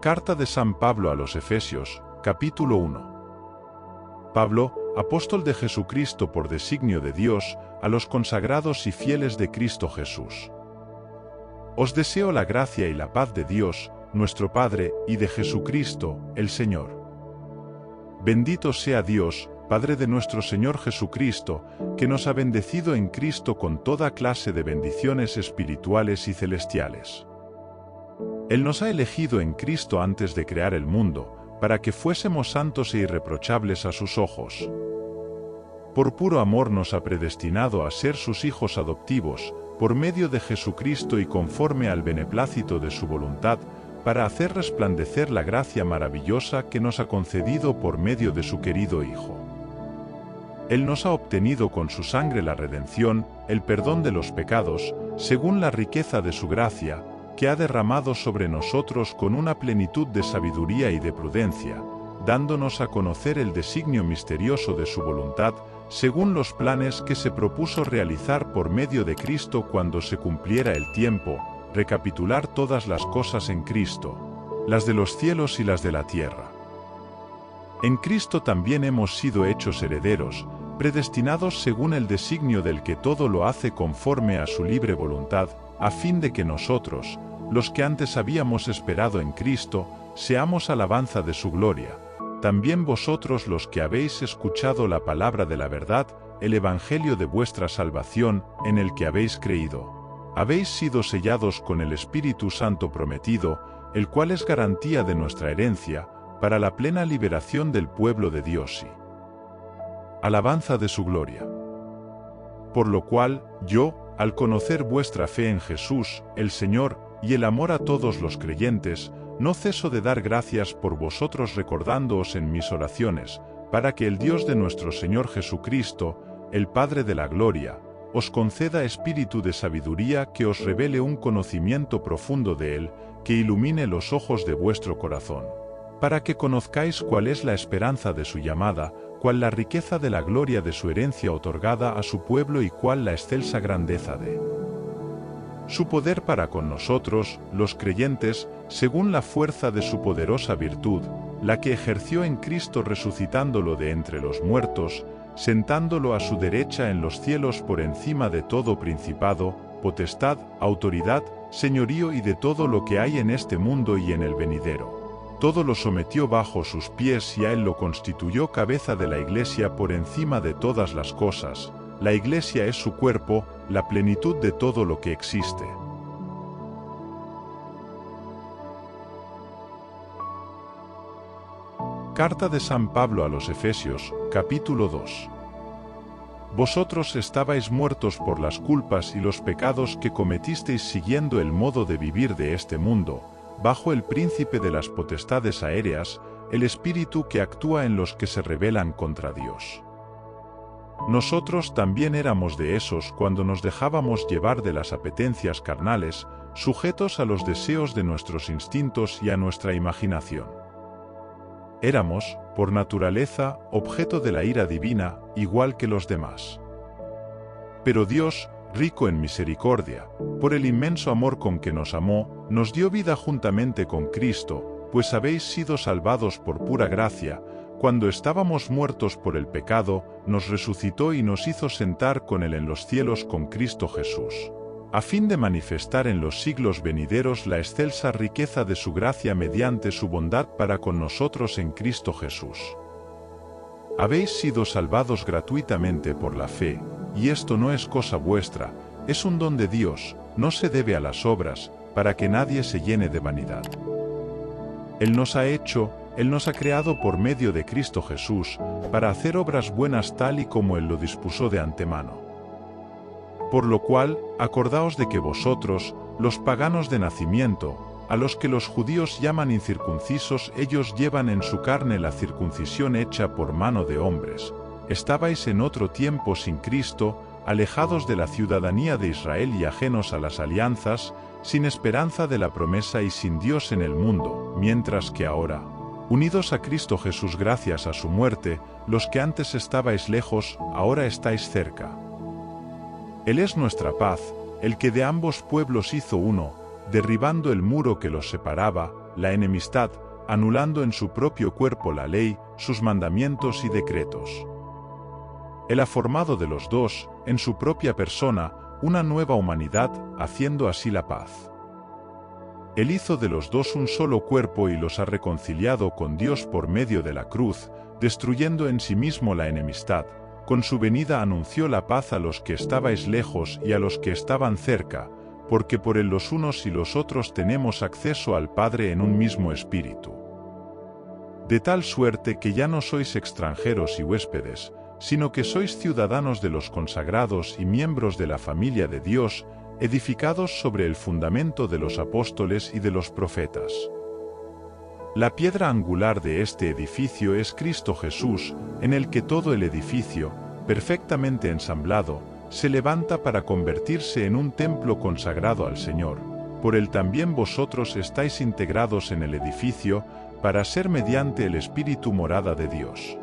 Carta de San Pablo a los Efesios, capítulo 1. Pablo, apóstol de Jesucristo por designio de Dios, a los consagrados y fieles de Cristo Jesús. Os deseo la gracia y la paz de Dios, nuestro Padre, y de Jesucristo, el Señor. Bendito sea Dios, Padre de nuestro Señor Jesucristo, que nos ha bendecido en Cristo con toda clase de bendiciones espirituales y celestiales. Él nos ha elegido en Cristo antes de crear el mundo, para que fuésemos santos e irreprochables a sus ojos. Por puro amor nos ha predestinado a ser sus hijos adoptivos, por medio de Jesucristo y conforme al beneplácito de su voluntad, para hacer resplandecer la gracia maravillosa que nos ha concedido por medio de su querido Hijo. Él nos ha obtenido con su sangre la redención, el perdón de los pecados, según la riqueza de su gracia, que ha derramado sobre nosotros con una plenitud de sabiduría y de prudencia, dándonos a conocer el designio misterioso de su voluntad, según los planes que se propuso realizar por medio de Cristo cuando se cumpliera el tiempo, recapitular todas las cosas en Cristo, las de los cielos y las de la tierra. En Cristo también hemos sido hechos herederos, predestinados según el designio del que todo lo hace conforme a su libre voluntad, a fin de que nosotros, los que antes habíamos esperado en Cristo, seamos alabanza de su gloria. También vosotros los que habéis escuchado la palabra de la verdad, el evangelio de vuestra salvación, en el que habéis creído, habéis sido sellados con el Espíritu Santo prometido, el cual es garantía de nuestra herencia, para la plena liberación del pueblo de Dios y alabanza de su gloria. Por lo cual, yo, al conocer vuestra fe en Jesús, el Señor, y el amor a todos los creyentes, no ceso de dar gracias por vosotros recordándoos en mis oraciones, para que el Dios de nuestro Señor Jesucristo, el Padre de la Gloria, os conceda espíritu de sabiduría que os revele un conocimiento profundo de Él, que ilumine los ojos de vuestro corazón, para que conozcáis cuál es la esperanza de su llamada, cuál la riqueza de la gloria de su herencia otorgada a su pueblo y cuál la excelsa grandeza de su poder para con nosotros, los creyentes, según la fuerza de su poderosa virtud, la que ejerció en Cristo resucitándolo de entre los muertos, sentándolo a su derecha en los cielos por encima de todo principado, potestad, autoridad, señorío y de todo lo que hay en este mundo y en el venidero. Todo lo sometió bajo sus pies y a él lo constituyó cabeza de la Iglesia por encima de todas las cosas. La Iglesia es su cuerpo, la plenitud de todo lo que existe. Carta de San Pablo a los Efesios, capítulo 2. Vosotros estabais muertos por las culpas y los pecados que cometisteis siguiendo el modo de vivir de este mundo, bajo el príncipe de las potestades aéreas, el espíritu que actúa en los que se rebelan contra Dios. Nosotros también éramos de esos cuando nos dejábamos llevar de las apetencias carnales, sujetos a los deseos de nuestros instintos y a nuestra imaginación. Éramos, por naturaleza, objeto de la ira divina, igual que los demás. Pero Dios, rico en misericordia, por el inmenso amor con que nos amó, nos dio vida juntamente con Cristo, pues habéis sido salvados por pura gracia. Cuando estábamos muertos por el pecado, nos resucitó y nos hizo sentar con Él en los cielos con Cristo Jesús, a fin de manifestar en los siglos venideros la excelsa riqueza de su gracia mediante su bondad para con nosotros en Cristo Jesús. Habéis sido salvados gratuitamente por la fe, y esto no es cosa vuestra, es un don de Dios, no se debe a las obras, para que nadie se llene de vanidad. Él nos ha creado por medio de Cristo Jesús, para hacer obras buenas tal y como Él lo dispuso de antemano. Por lo cual, acordaos de que vosotros, los paganos de nacimiento, a los que los judíos llaman incircuncisos, ellos llevan en su carne la circuncisión hecha por mano de hombres. Estabais en otro tiempo sin Cristo, alejados de la ciudadanía de Israel y ajenos a las alianzas, sin esperanza de la promesa y sin Dios en el mundo, mientras que ahora, unidos a Cristo Jesús gracias a su muerte, los que antes estabais lejos, ahora estáis cerca. Él es nuestra paz, el que de ambos pueblos hizo uno, derribando el muro que los separaba, la enemistad, anulando en su propio cuerpo la ley, sus mandamientos y decretos. Él ha formado de los dos, en su propia persona, una nueva humanidad, haciendo así la paz. Él hizo de los dos un solo cuerpo y los ha reconciliado con Dios por medio de la cruz, destruyendo en sí mismo la enemistad. Con su venida anunció la paz a los que estabais lejos y a los que estaban cerca, porque por él los unos y los otros tenemos acceso al Padre en un mismo espíritu. De tal suerte que ya no sois extranjeros y huéspedes, sino que sois ciudadanos de los consagrados y miembros de la familia de Dios, edificados sobre el fundamento de los apóstoles y de los profetas. La piedra angular de este edificio es Cristo Jesús, en el que todo el edificio, perfectamente ensamblado, se levanta para convertirse en un templo consagrado al Señor. Por él también vosotros estáis integrados en el edificio, para ser mediante el Espíritu morada de Dios.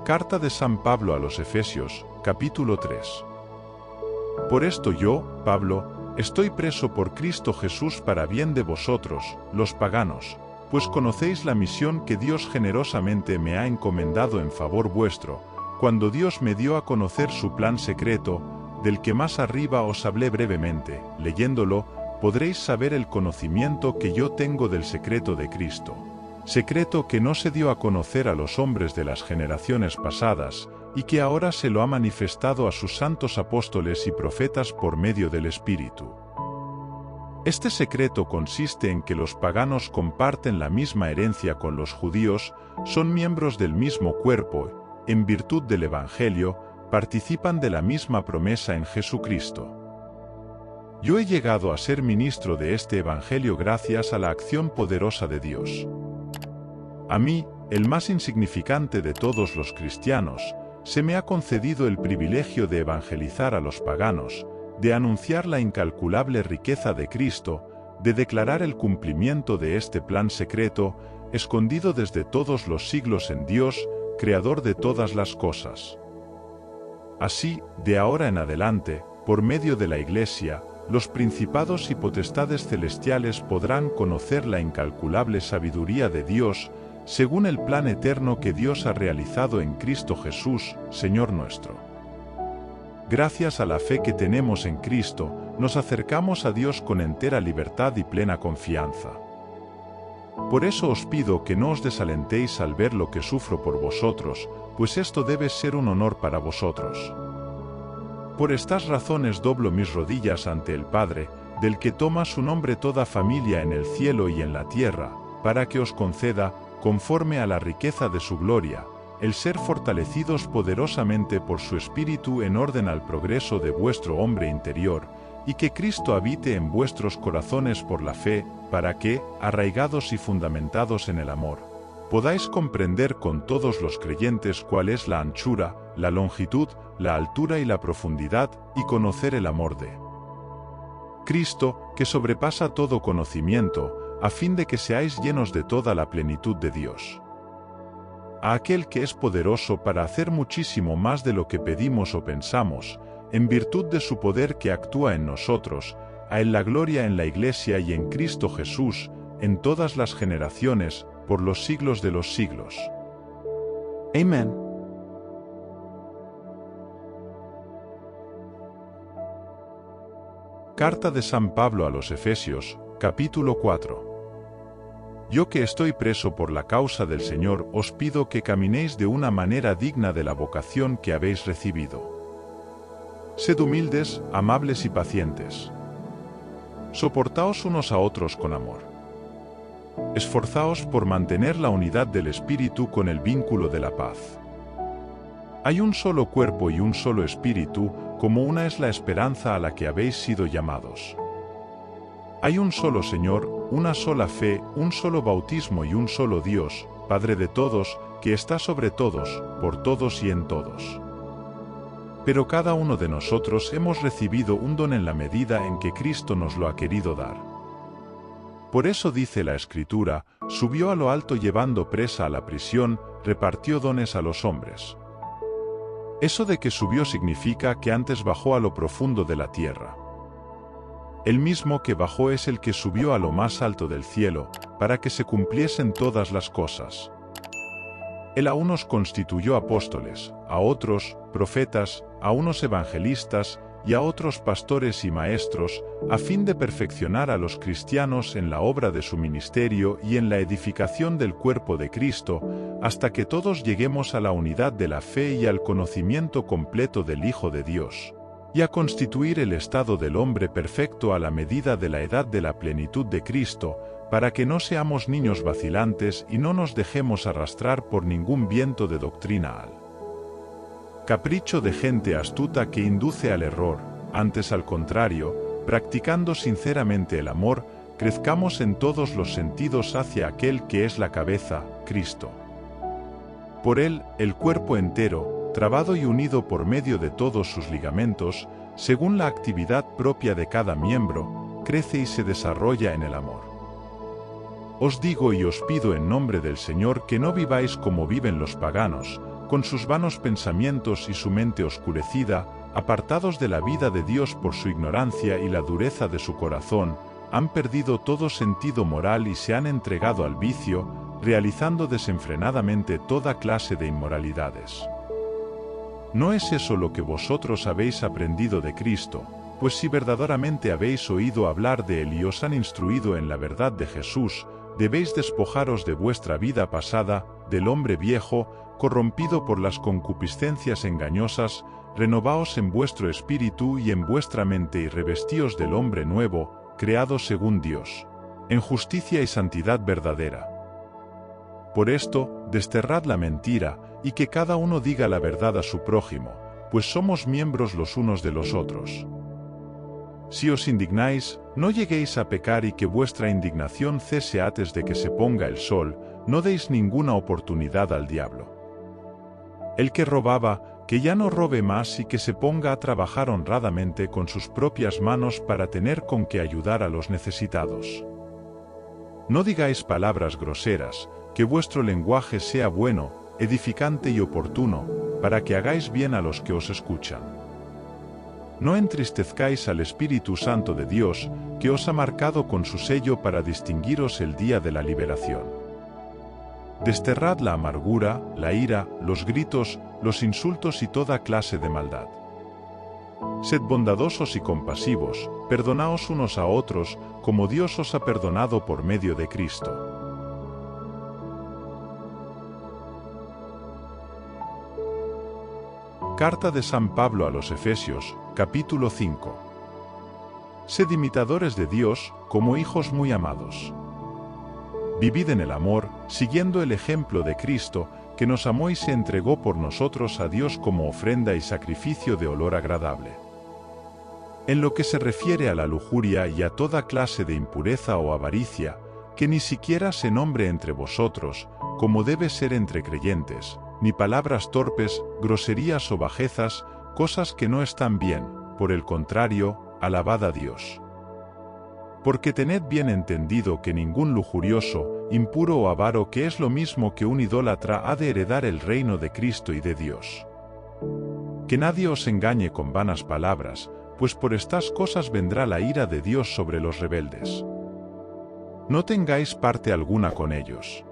Carta de San Pablo a los Efesios, capítulo 3. Por esto yo, Pablo, estoy preso por Cristo Jesús para bien de vosotros, los paganos, pues conocéis la misión que Dios generosamente me ha encomendado en favor vuestro, cuando Dios me dio a conocer su plan secreto, del que más arriba os hablé brevemente. Leyéndolo, podréis saber el conocimiento que yo tengo del secreto de Cristo. Secreto que no se dio a conocer a los hombres de las generaciones pasadas, y que ahora se lo ha manifestado a sus santos apóstoles y profetas por medio del Espíritu. Este secreto consiste en que los paganos comparten la misma herencia con los judíos, son miembros del mismo cuerpo, en virtud del Evangelio, participan de la misma promesa en Jesucristo. Yo he llegado a ser ministro de este Evangelio gracias a la acción poderosa de Dios. A mí, el más insignificante de todos los cristianos, se me ha concedido el privilegio de evangelizar a los paganos, de anunciar la incalculable riqueza de Cristo, de declarar el cumplimiento de este plan secreto, escondido desde todos los siglos en Dios, creador de todas las cosas. Así, de ahora en adelante, por medio de la Iglesia, los principados y potestades celestiales podrán conocer la incalculable sabiduría de Dios, según el plan eterno que Dios ha realizado en Cristo Jesús, Señor nuestro. Gracias a la fe que tenemos en Cristo, nos acercamos a Dios con entera libertad y plena confianza. Por eso os pido que no os desalentéis al ver lo que sufro por vosotros, pues esto debe ser un honor para vosotros. Por estas razones doblo mis rodillas ante el Padre, del que toma su nombre toda familia en el cielo y en la tierra, para que os conceda, conforme a la riqueza de su gloria, el ser fortalecidos poderosamente por su Espíritu en orden al progreso de vuestro hombre interior, y que Cristo habite en vuestros corazones por la fe, para que, arraigados y fundamentados en el amor, podáis comprender con todos los creyentes cuál es la anchura, la longitud, la altura y la profundidad, y conocer el amor de Cristo, que sobrepasa todo conocimiento, a fin de que seáis llenos de toda la plenitud de Dios. A aquel que es poderoso para hacer muchísimo más de lo que pedimos o pensamos, en virtud de su poder que actúa en nosotros, a él la gloria en la Iglesia y en Cristo Jesús, en todas las generaciones, por los siglos de los siglos. Amén. Carta de San Pablo a los Efesios, capítulo 4. Yo que estoy preso por la causa del Señor, os pido que caminéis de una manera digna de la vocación que habéis recibido. Sed humildes, amables y pacientes. Soportaos unos a otros con amor. Esforzaos por mantener la unidad del Espíritu con el vínculo de la paz. Hay un solo cuerpo y un solo Espíritu, como una es la esperanza a la que habéis sido llamados. Hay un solo Señor, una sola fe, un solo bautismo y un solo Dios, Padre de todos, que está sobre todos, por todos y en todos. Pero cada uno de nosotros hemos recibido un don en la medida en que Cristo nos lo ha querido dar. Por eso dice la Escritura, subió a lo alto llevando presa a la prisión, repartió dones a los hombres. Eso de que subió significa que antes bajó a lo profundo de la tierra. El mismo que bajó es el que subió a lo más alto del cielo, para que se cumpliesen todas las cosas. Él a unos constituyó apóstoles, a otros profetas, a unos evangelistas y a otros pastores y maestros, a fin de perfeccionar a los cristianos en la obra de su ministerio y en la edificación del cuerpo de Cristo, hasta que todos lleguemos a la unidad de la fe y al conocimiento completo del Hijo de Dios, y a constituir el estado del hombre perfecto a la medida de la edad de la plenitud de Cristo, para que no seamos niños vacilantes y no nos dejemos arrastrar por ningún viento de doctrina capricho de gente astuta que induce al error. Antes, al contrario, practicando sinceramente el amor, crezcamos en todos los sentidos hacia aquel que es la cabeza, Cristo. Por él, el cuerpo entero, trabado y unido por medio de todos sus ligamentos, según la actividad propia de cada miembro, crece y se desarrolla en el amor. Os digo y os pido en nombre del Señor que no viváis como viven los paganos, con sus vanos pensamientos y su mente oscurecida, apartados de la vida de Dios por su ignorancia y la dureza de su corazón, han perdido todo sentido moral y se han entregado al vicio, realizando desenfrenadamente toda clase de inmoralidades. ¿No es eso lo que vosotros habéis aprendido de Cristo? Pues si verdaderamente habéis oído hablar de Él y os han instruido en la verdad de Jesús, debéis despojaros de vuestra vida pasada, del hombre viejo, corrompido por las concupiscencias engañosas, renovaos en vuestro espíritu y en vuestra mente y revestíos del hombre nuevo, creado según Dios, en justicia y santidad verdadera. Por esto, desterrad la mentira, y que cada uno diga la verdad a su prójimo, pues somos miembros los unos de los otros. Si os indignáis, no lleguéis a pecar y que vuestra indignación cese antes de que se ponga el sol, no deis ninguna oportunidad al diablo. El que robaba, que ya no robe más y que se ponga a trabajar honradamente con sus propias manos para tener con qué ayudar a los necesitados. No digáis palabras groseras, que vuestro lenguaje sea bueno, edificante y oportuno, para que hagáis bien a los que os escuchan. No entristezcáis al Espíritu Santo de Dios, que os ha marcado con su sello para distinguiros el día de la liberación. Desterrad la amargura, la ira, los gritos, los insultos y toda clase de maldad. Sed bondadosos y compasivos, perdonaos unos a otros, como Dios os ha perdonado por medio de Cristo. Carta de San Pablo a los Efesios, capítulo 5. Sed imitadores de Dios, como hijos muy amados. Vivid en el amor, siguiendo el ejemplo de Cristo, que nos amó y se entregó por nosotros a Dios como ofrenda y sacrificio de olor agradable. En lo que se refiere a la lujuria y a toda clase de impureza o avaricia, que ni siquiera se nombre entre vosotros, como debe ser entre creyentes, ni palabras torpes, groserías o bajezas, cosas que no están bien, por el contrario, alabad a Dios. Porque tened bien entendido que ningún lujurioso, impuro o avaro, que es lo mismo que un idólatra, ha de heredar el reino de Cristo y de Dios. Que nadie os engañe con vanas palabras, pues por estas cosas vendrá la ira de Dios sobre los rebeldes. No tengáis parte alguna con ellos.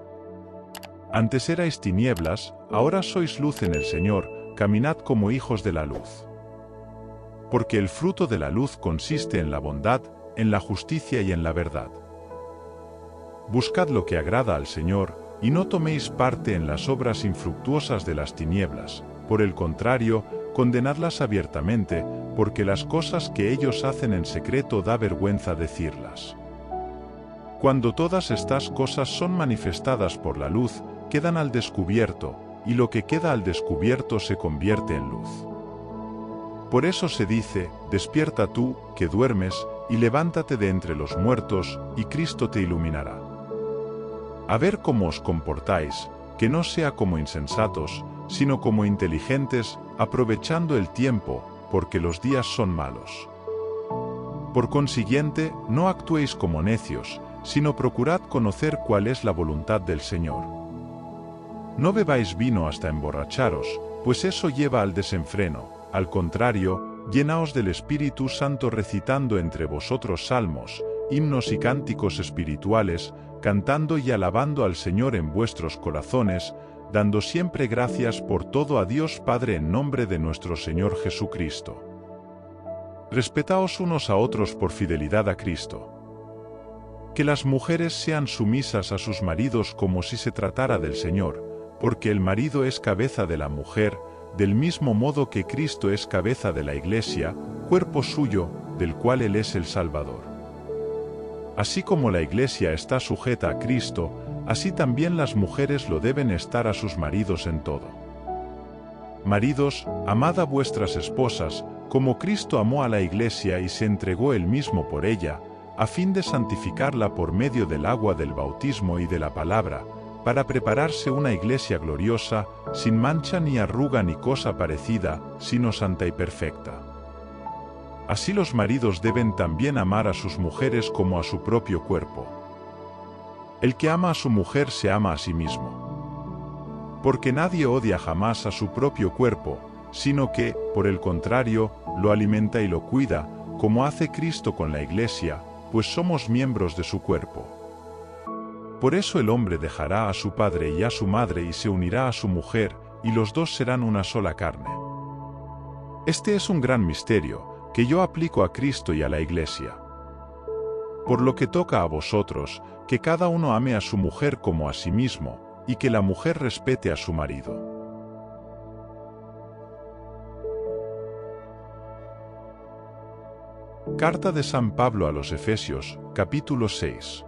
Antes erais tinieblas, ahora sois luz en el Señor, caminad como hijos de la luz. Porque el fruto de la luz consiste en la bondad, en la justicia y en la verdad. Buscad lo que agrada al Señor, y no toméis parte en las obras infructuosas de las tinieblas, por el contrario, condenadlas abiertamente, porque las cosas que ellos hacen en secreto da vergüenza decirlas. Cuando todas estas cosas son manifestadas por la luz, quedan al descubierto, y lo que queda al descubierto se convierte en luz. Por eso se dice, despierta tú, que duermes, y levántate de entre los muertos, y Cristo te iluminará. A ver cómo os comportáis, que no sea como insensatos, sino como inteligentes, aprovechando el tiempo, porque los días son malos. Por consiguiente, no actuéis como necios, sino procurad conocer cuál es la voluntad del Señor. No bebáis vino hasta emborracharos, pues eso lleva al desenfreno. Al contrario, llenaos del Espíritu Santo recitando entre vosotros salmos, himnos y cánticos espirituales, cantando y alabando al Señor en vuestros corazones, dando siempre gracias por todo a Dios Padre en nombre de nuestro Señor Jesucristo. Respetaos unos a otros por fidelidad a Cristo. Que las mujeres sean sumisas a sus maridos como si se tratara del Señor, porque el marido es cabeza de la mujer, del mismo modo que Cristo es cabeza de la Iglesia, cuerpo suyo, del cual Él es el Salvador. Así como la Iglesia está sujeta a Cristo, así también las mujeres lo deben estar a sus maridos en todo. Maridos, amad a vuestras esposas, como Cristo amó a la Iglesia y se entregó Él mismo por ella, a fin de santificarla por medio del agua del bautismo y de la palabra, para prepararse una iglesia gloriosa, sin mancha ni arruga ni cosa parecida, sino santa y perfecta. Así los maridos deben también amar a sus mujeres como a su propio cuerpo. El que ama a su mujer se ama a sí mismo. Porque nadie odia jamás a su propio cuerpo, sino que, por el contrario, lo alimenta y lo cuida, como hace Cristo con la Iglesia, pues somos miembros de su cuerpo. Por eso el hombre dejará a su padre y a su madre y se unirá a su mujer, y los dos serán una sola carne. Este es un gran misterio, que yo aplico a Cristo y a la Iglesia. Por lo que toca a vosotros, que cada uno ame a su mujer como a sí mismo, y que la mujer respete a su marido. Carta de San Pablo a los Efesios, capítulo 6.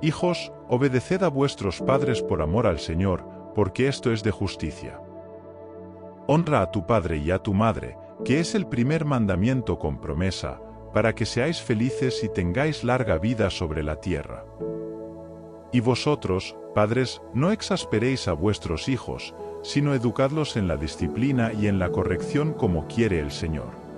Hijos, obedeced a vuestros padres por amor al Señor, porque esto es de justicia. Honra a tu padre y a tu madre, que es el primer mandamiento con promesa, para que seáis felices y tengáis larga vida sobre la tierra. Y vosotros, padres, no exasperéis a vuestros hijos, sino educadlos en la disciplina y en la corrección como quiere el Señor.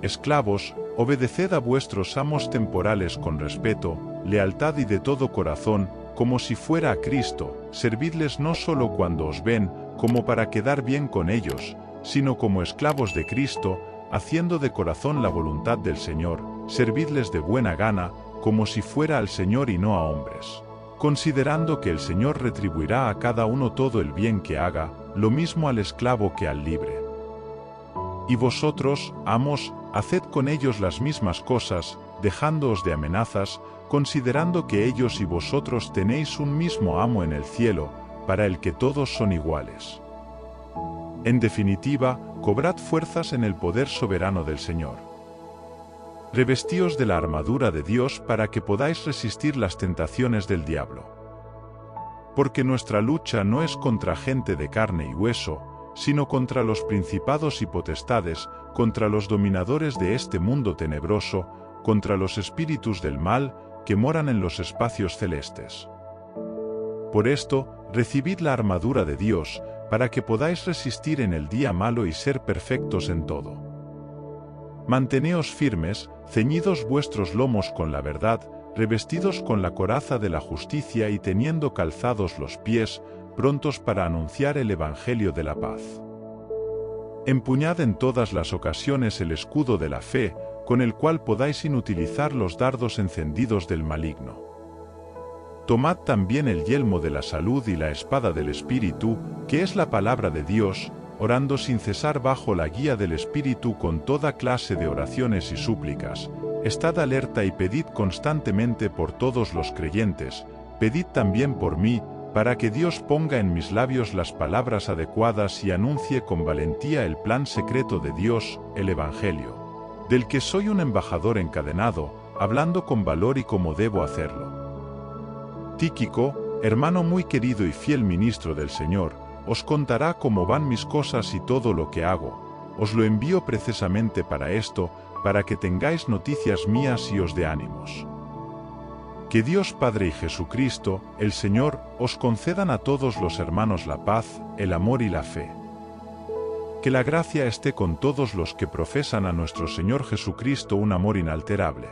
Esclavos, obedeced a vuestros amos temporales con respeto, lealtad y de todo corazón, como si fuera a Cristo, servidles no solo cuando os ven, como para quedar bien con ellos, sino como esclavos de Cristo, haciendo de corazón la voluntad del Señor, servidles de buena gana, como si fuera al Señor y no a hombres, considerando que el Señor retribuirá a cada uno todo el bien que haga, lo mismo al esclavo que al libre. Y vosotros, amos, haced con ellos las mismas cosas, dejándoos de amenazas, considerando que ellos y vosotros tenéis un mismo amo en el cielo, para el que todos son iguales. En definitiva, cobrad fuerzas en el poder soberano del Señor. Revestíos de la armadura de Dios para que podáis resistir las tentaciones del diablo. Porque nuestra lucha no es contra gente de carne y hueso, sino contra los principados y potestades, contra los dominadores de este mundo tenebroso, contra los espíritus del mal, que moran en los espacios celestes. Por esto, recibid la armadura de Dios, para que podáis resistir en el día malo y ser perfectos en todo. Manteneos firmes, ceñidos vuestros lomos con la verdad, revestidos con la coraza de la justicia y teniendo calzados los pies, prontos para anunciar el Evangelio de la paz. Empuñad en todas las ocasiones el escudo de la fe, con el cual podáis inutilizar los dardos encendidos del maligno. Tomad también el yelmo de la salud y la espada del Espíritu, que es la palabra de Dios, orando sin cesar bajo la guía del Espíritu con toda clase de oraciones y súplicas. Estad alerta y pedid constantemente por todos los creyentes, pedid también por mí, para que Dios ponga en mis labios las palabras adecuadas y anuncie con valentía el plan secreto de Dios, el Evangelio, del que soy un embajador encadenado, hablando con valor y como debo hacerlo. Tíquico, hermano muy querido y fiel ministro del Señor, os contará cómo van mis cosas y todo lo que hago. Os lo envío precisamente para esto, para que tengáis noticias mías y os dé ánimos. Que Dios Padre y Jesucristo, el Señor, os concedan a todos los hermanos la paz, el amor y la fe. Que la gracia esté con todos los que profesan a nuestro Señor Jesucristo un amor inalterable.